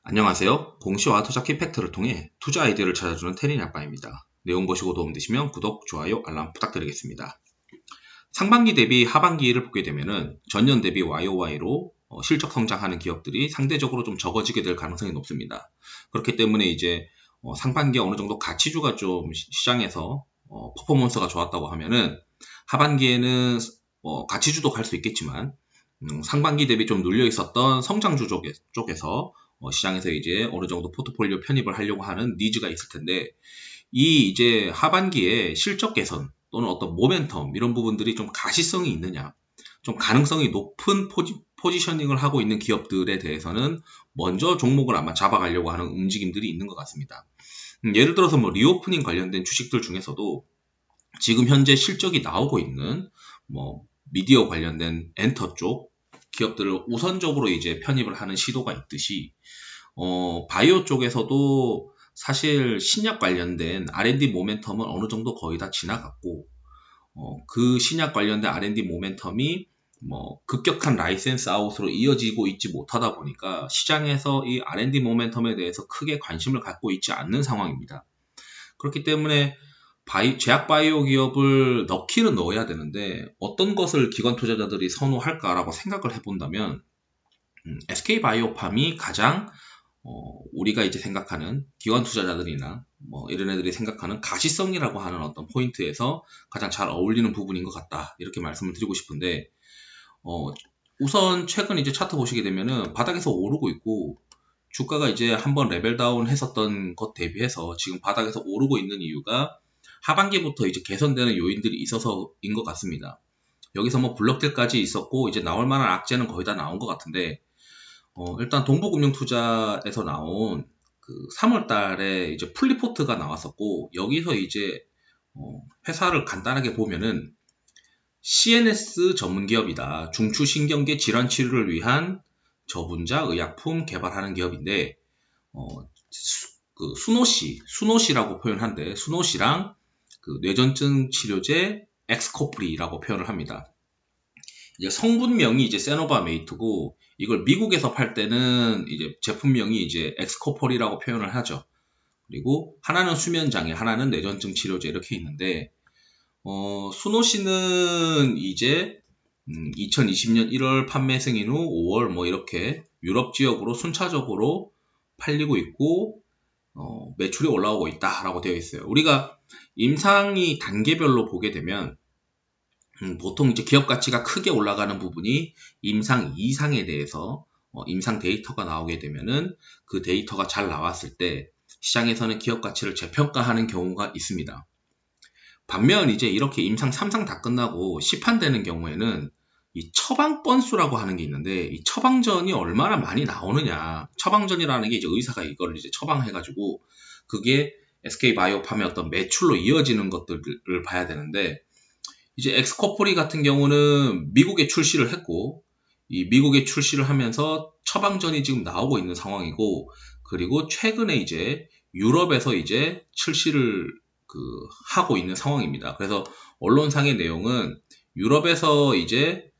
안녕하세요. 공시와 투자 키팩트를 통해 투자 아이디어를 찾아주는 테린이 아빠입니다. 내용 보시고 도움되시면 구독, 좋아요, 알람 부탁드리겠습니다. 상반기 대비 하반기를 보게 되면은 전년 대비 YOY로 실적 성장하는 기업들이 상대적으로 좀 적어지게 될 가능성이 높습니다. 그렇기 때문에 이제 상반기에 어느 정도 가치주가 좀 시장에서 퍼포먼스가 좋았다고 하면은 하반기에는 가치주도 갈 수 있겠지만 상반기 대비 좀 눌려 있었던 성장주 쪽에서 시장에서 이제 어느 정도 포트폴리오 편입을 하려고 하는 니즈가 있을 텐데, 이 이제 하반기에 실적 개선 또는 어떤 모멘텀 이런 부분들이 좀 가시성이 있느냐, 좀 가능성이 높은 포지셔닝을 하고 있는 기업들에 대해서는 먼저 종목을 아마 잡아가려고 하는 움직임들이 있는 것 같습니다. 예를 들어서 뭐 리오프닝 관련된 주식들 중에서도 지금 현재 실적이 나오고 있는 뭐 미디어 관련된 엔터 쪽 기업들을 우선적으로 이제 편입을 하는 시도가 있듯이, 바이오 쪽에서도 사실 신약 관련된 R&D 모멘텀은 어느 정도 거의 다 지나갔고, 그 신약 관련된 R&D 모멘텀이 뭐 급격한 라이센스 아웃으로 이어지고 있지 못하다 보니까 시장에서 이 R&D 모멘텀에 대해서 크게 관심을 갖고 있지 않는 상황입니다. 그렇기 때문에 제약 바이오 기업을 넣기는 넣어야 되는데 어떤 것을 기관 투자자들이 선호할까라고 생각을 해본다면 SK 바이오팜이 가장 우리가 이제 생각하는 기관 투자자들이나 뭐 이런 애들이 생각하는 가시성이라고 하는 어떤 포인트에서 가장 잘 어울리는 부분인 것 같다, 이렇게 말씀을 드리고 싶은데, 우선 최근 이제 차트 보시게 되면은 바닥에서 오르고 있고, 주가가 이제 한번 레벨 다운 했었던 것 대비해서 지금 바닥에서 오르고 있는 이유가 하반기부터 이제 개선되는 요인들이 있어서인 것 같습니다. 여기서 뭐 블록들까지 있었고 이제 나올 만한 악재는 거의 다 나온 것 같은데, 일단 동부금융투자에서 나온 그 3월 달에 이제 풀리포트가 나왔었고, 여기서 이제 회사를 간단하게 보면은 CNS 전문 기업이다. 중추신경계 질환 치료를 위한 저분자 의약품 개발하는 기업인데, 그 수노시라고 표현한데, 수노시랑 그 뇌전증 치료제 엑스코프리라고 표현을 합니다. 이제 성분명이 이제 세노바메이트고, 이걸 미국에서 팔 때는 이제 제품명이 이제 엑스코폴이라고 표현을 하죠. 그리고 하나는 수면장애, 하나는 뇌전증 치료제 이렇게 있는데, 수노시는 이제 2020년 1월 판매 승인 후 5월 뭐 이렇게 유럽 지역으로 순차적으로 팔리고 있고, 매출이 올라오고 있다라고 되어 있어요. 우리가 임상이 단계별로 보게 되면 보통 이제 기업 가치가 크게 올라가는 부분이 임상 2상에 대해서 임상 데이터가 나오게 되면은 그 데이터가 잘 나왔을 때 시장에서는 기업 가치를 재평가하는 경우가 있습니다. 반면 이제 이렇게 임상 3상 다 끝나고 시판되는 경우에는 이 처방 건수라고 하는 게 있는데, 이 처방전이 얼마나 많이 나오느냐, 처방전이라는 게 이제 의사가 이걸 이제 처방해가지고 그게 SK 바이오팜의 어떤 매출로 이어지는 것들을 봐야 되는데, 이제 엑스코프리 같은 경우는 미국에 출시를 했고, 이 미국에 출시를 하면서 처방전이 지금 나오고 있는 상황이고, 그리고 최근에 이제 유럽에서 이제 출시를 하고 있는 상황입니다. 그래서 언론상의 내용은 유럽에서 이제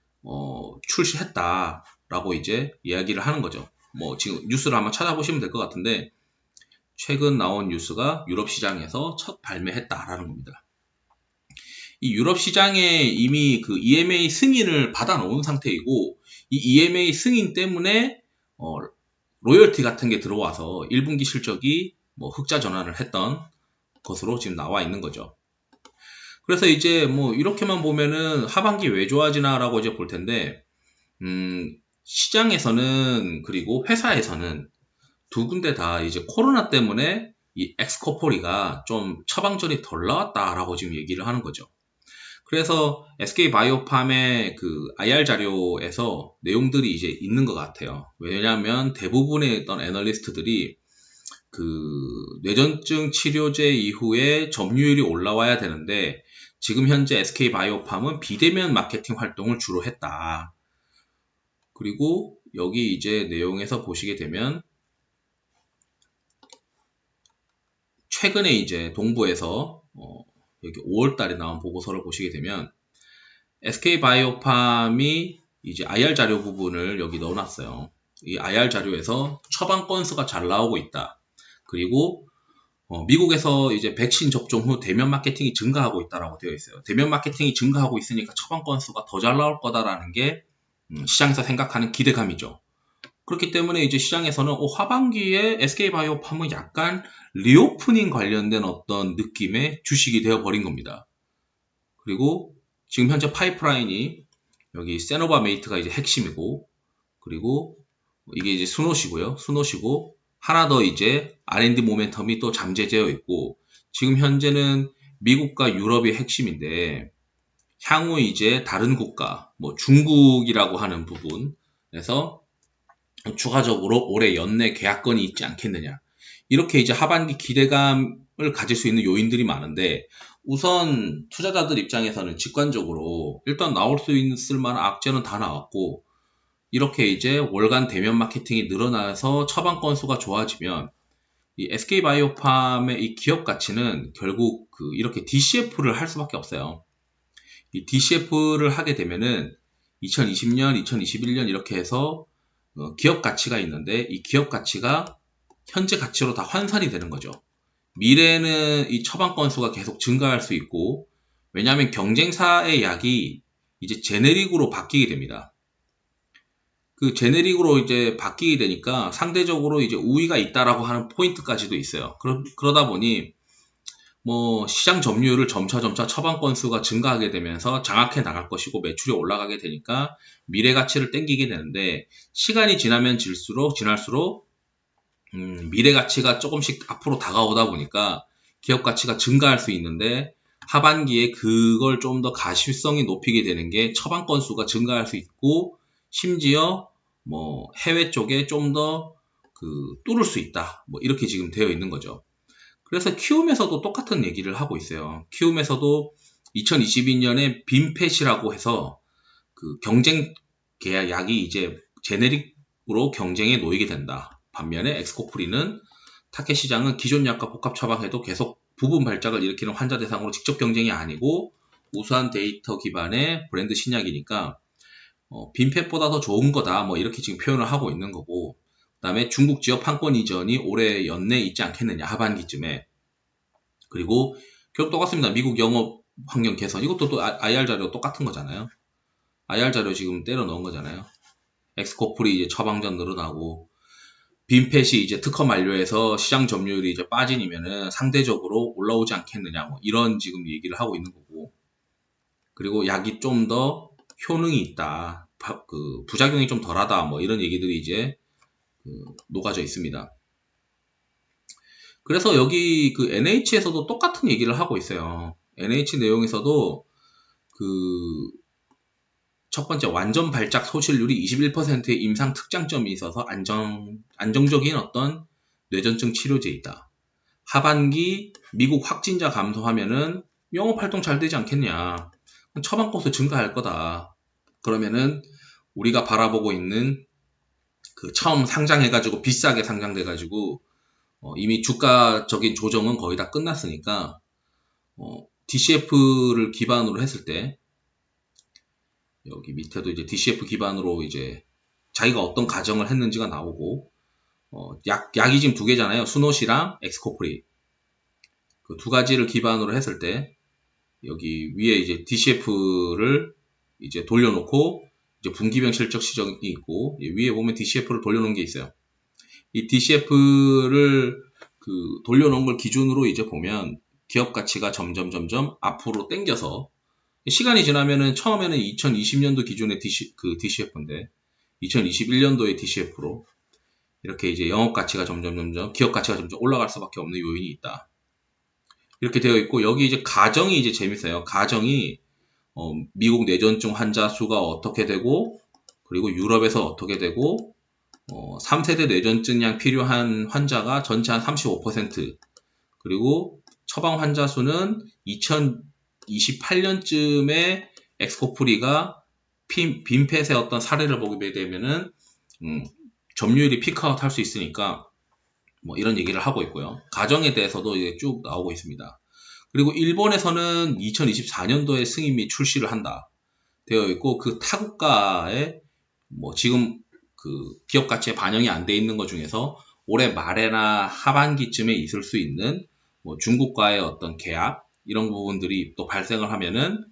출시했다라고 이제 이야기를 하는 거죠. 뭐 지금 뉴스를 한번 찾아보시면 될 것 같은데, 최근 나온 뉴스가 유럽 시장에서 첫 발매했다라는 겁니다. 이 유럽 시장에 이미 그 EMA 승인을 받아 놓은 상태이고, 이 EMA 승인 때문에 로열티 같은 게 들어와서 1분기 실적이 뭐 흑자 전환을 했던 것으로 지금 나와 있는 거죠. 그래서 이제 뭐 이렇게만 보면은 하반기 왜 좋아지나라고 이제 볼 텐데, 시장에서는 그리고 회사에서는 두 군데 다 이제 코로나 때문에 이 엑스코폴이가 좀 처방전이 덜 나왔다라고 지금 얘기를 하는 거죠. 그래서 SK 바이오팜의 그 IR 자료에서 내용들이 이제 있는 것 같아요. 왜냐하면 대부분의 어떤 애널리스트들이 그 뇌전증 치료제 이후에 점유율이 올라와야 되는데, 지금 현재 SK 바이오팜은 비대면 마케팅 활동을 주로 했다. 그리고 여기 이제 내용에서 보시게 되면 최근에 이제 동부에서 여기 5월 달에 나온 보고서를 보시게 되면 SK 바이오팜이 이제 IR 자료 부분을 여기 넣어놨어요. 이 IR 자료에서 처방 건수가 잘 나오고 있다. 그리고 미국에서 이제 백신 접종 후 대면 마케팅이 증가하고 있다라고 되어 있어요. 대면 마케팅이 증가하고 있으니까 처방 건수가 더 잘 나올 거다라는 게 시장에서 생각하는 기대감이죠. 그렇기 때문에 이제 시장에서는 하반기에 SK바이오팜은 약간 리오프닝 관련된 어떤 느낌의 주식이 되어 버린 겁니다. 그리고 지금 현재 파이프라인이 여기 세노바메이트가 이제 핵심이고, 그리고 이게 이제 스노시고요. 스노시고 하나 더 이제 R&D 모멘텀이 또 잠재되어 있고, 지금 현재는 미국과 유럽이 핵심인데 향후 이제 다른 국가, 뭐 중국이라고 하는 부분에서 추가적으로 올해 연내 계약건이 있지 않겠느냐. 이렇게 이제 하반기 기대감을 가질 수 있는 요인들이 많은데, 우선 투자자들 입장에서는 직관적으로 일단 나올 수 있을 만한 악재는 다 나왔고, 이렇게 이제 월간 대면 마케팅이 늘어나서 처방 건수가 좋아지면 이 SK바이오팜의 이 기업 가치는 결국 이렇게 DCF를 할 수밖에 없어요. 이 DCF를 하게 되면은 2020년, 2021년 이렇게 해서 기업 가치가 있는데, 이 기업 가치가 현재 가치로 다 환산이 되는 거죠. 미래에는 이 처방 건수가 계속 증가할 수 있고, 왜냐하면 경쟁사의 약이 이제 제네릭으로 바뀌게 됩니다. 그 제네릭으로 이제 바뀌게 되니까 상대적으로 이제 우위가 있다라고 하는 포인트까지도 있어요. 그러다 보니 뭐 시장 점유율을 점차 처방 건수가 증가하게 되면서 장악해 나갈 것이고 매출이 올라가게 되니까 미래 가치를 땡기게 되는데, 시간이 지날수록 미래 가치가 조금씩 앞으로 다가오다 보니까 기업 가치가 증가할 수 있는데, 하반기에 그걸 좀 더 가시성이 높이게 되는 게 처방 건수가 증가할 수 있고, 심지어 뭐 해외 쪽에 좀 더 뚫을 수 있다. 뭐 이렇게 지금 되어 있는 거죠. 그래서 키움에서도 똑같은 얘기를 하고 있어요. 키움에서도 2022년에 빈펫이라고 해서 경쟁 계약 약이 이제 제네릭으로 경쟁에 놓이게 된다. 반면에 엑스코프리는 타켓 시장은 기존 약과 복합 처방해도 계속 부분 발작을 일으키는 환자 대상으로 직접 경쟁이 아니고 우수한 데이터 기반의 브랜드 신약이니까 빈펫보다 더 좋은 거다. 뭐 이렇게 지금 표현을 하고 있는 거고, 그다음에 중국 지역 판권 이전이 올해 연내에 있지 않겠느냐, 하반기쯤에. 그리고 결국 똑같습니다. 미국 영업 환경 개선. 이것도 또 IR 자료 똑같은 거잖아요. IR 자료 지금 때려 넣은 거잖아요. 엑스코플이 이제 처방전 늘어나고, 빈펫이 이제 특허 만료해서 시장 점유율이 이제 빠지면은 상대적으로 올라오지 않겠느냐, 뭐 이런 지금 얘기를 하고 있는 거고. 그리고 약이 좀 더 효능이 있다. 부작용이 좀 덜하다. 뭐 이런 얘기들이 이제 녹아져 있습니다. 그래서 여기 NH에서도 똑같은 얘기를 하고 있어요. NH 내용에서도 첫 번째 완전 발작 소실률이 21%의 임상 특장점이 있어서 안정적인 어떤 뇌전증 치료제이다. 하반기 미국 확진자 감소하면은 영업활동 잘 되지 않겠냐. 처방 건수 증가할 거다. 그러면은 우리가 바라보고 있는 처음 상장해가지고 비싸게 상장돼가지고 이미 주가적인 조정은 거의 다 끝났으니까 DCF를 기반으로 했을 때, 여기 밑에도 이제 DCF 기반으로 이제 자기가 어떤 가정을 했는지가 나오고, 약이 지금 두 개잖아요. 수노시랑 엑스코프리. 그 두 가지를 기반으로 했을 때, 여기 위에 이제 DCF를 이제 돌려놓고, 이제 분기별 실적 시정이 있고, 위에 보면 DCF를 돌려놓은 게 있어요. 이 DCF를 돌려놓은 걸 기준으로 이제 보면 기업 가치가 점점 앞으로 당겨서, 시간이 지나면은 처음에는 2020년도 기준의 DCF인데 2021년도의 DCF로 이렇게 이제 영업 가치가 점점 기업 가치가 점점 올라갈 수밖에 없는 요인이 있다. 이렇게 되어 있고, 여기 이제 가정이 이제 재밌어요. 가정이 미국 뇌전증 환자 수가 어떻게 되고, 그리고 유럽에서 어떻게 되고, 3세대 뇌전증약 필요한 환자가 전체 한 35%, 그리고 처방 환자 수는 2028년쯤에 엑스코프리가 빈펫의 어떤 사례를 보게 되면은 점유율이 피크아웃 할 수 있으니까 뭐 이런 얘기를 하고 있고요. 가정에 대해서도 이제 쭉 나오고 있습니다. 그리고 일본에서는 2024년도에 승인 및 출시를 한다 되어 있고, 그 타국가에 뭐 지금 그 기업 가치에 반영이 안 돼 있는 것 중에서 올해 말에나 하반기쯤에 있을 수 있는 뭐 중국과의 어떤 계약 이런 부분들이 또 발생을 하면은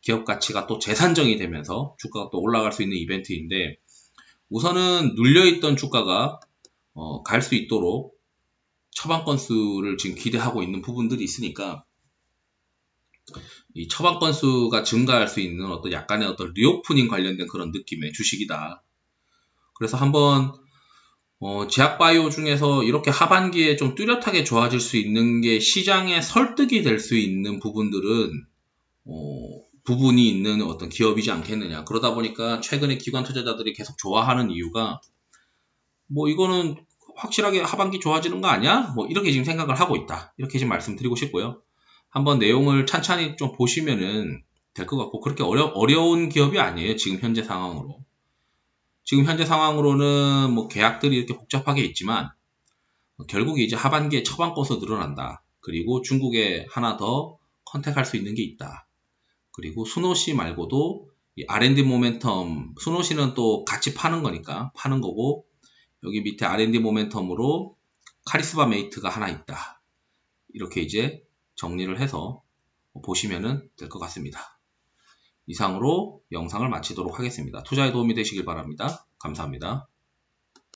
기업 가치가 또 재산정이 되면서 주가가 또 올라갈 수 있는 이벤트인데, 우선은 눌려있던 주가가 갈 수 있도록 처방 건수를 지금 기대하고 있는 부분들이 있으니까, 이 처방 건수가 증가할 수 있는 어떤 약간의 어떤 리오프닝 관련된 그런 느낌의 주식이다. 그래서 한번 제약바이오 중에서 이렇게 하반기에 좀 뚜렷하게 좋아질 수 있는 게 시장에 설득이 될 수 있는 부분이 있는 어떤 기업이지 않겠느냐. 그러다 보니까 최근에 기관 투자자들이 계속 좋아하는 이유가, 뭐 이거는 확실하게 하반기 좋아지는 거 아니야? 뭐 이렇게 지금 생각을 하고 있다. 이렇게 지금 말씀드리고 싶고요. 한번 내용을 찬찬히 좀 보시면은 될 것 같고, 그렇게 어려운 기업이 아니에요. 지금 현재 상황으로. 지금 현재 상황으로는 뭐 계약들이 이렇게 복잡하게 있지만, 결국 이제 하반기에 처방 건수 늘어난다. 그리고 중국에 하나 더 컨택할 수 있는 게 있다. 그리고 수노시 말고도 이 R&D 모멘텀, 수노시는 또 같이 파는 거니까 파는 거고, 여기 밑에 R&D 모멘텀으로 카리스마 메이트가 하나 있다. 이렇게 이제 정리를 해서 보시면 될 것 같습니다. 이상으로 영상을 마치도록 하겠습니다. 투자에 도움이 되시길 바랍니다. 감사합니다.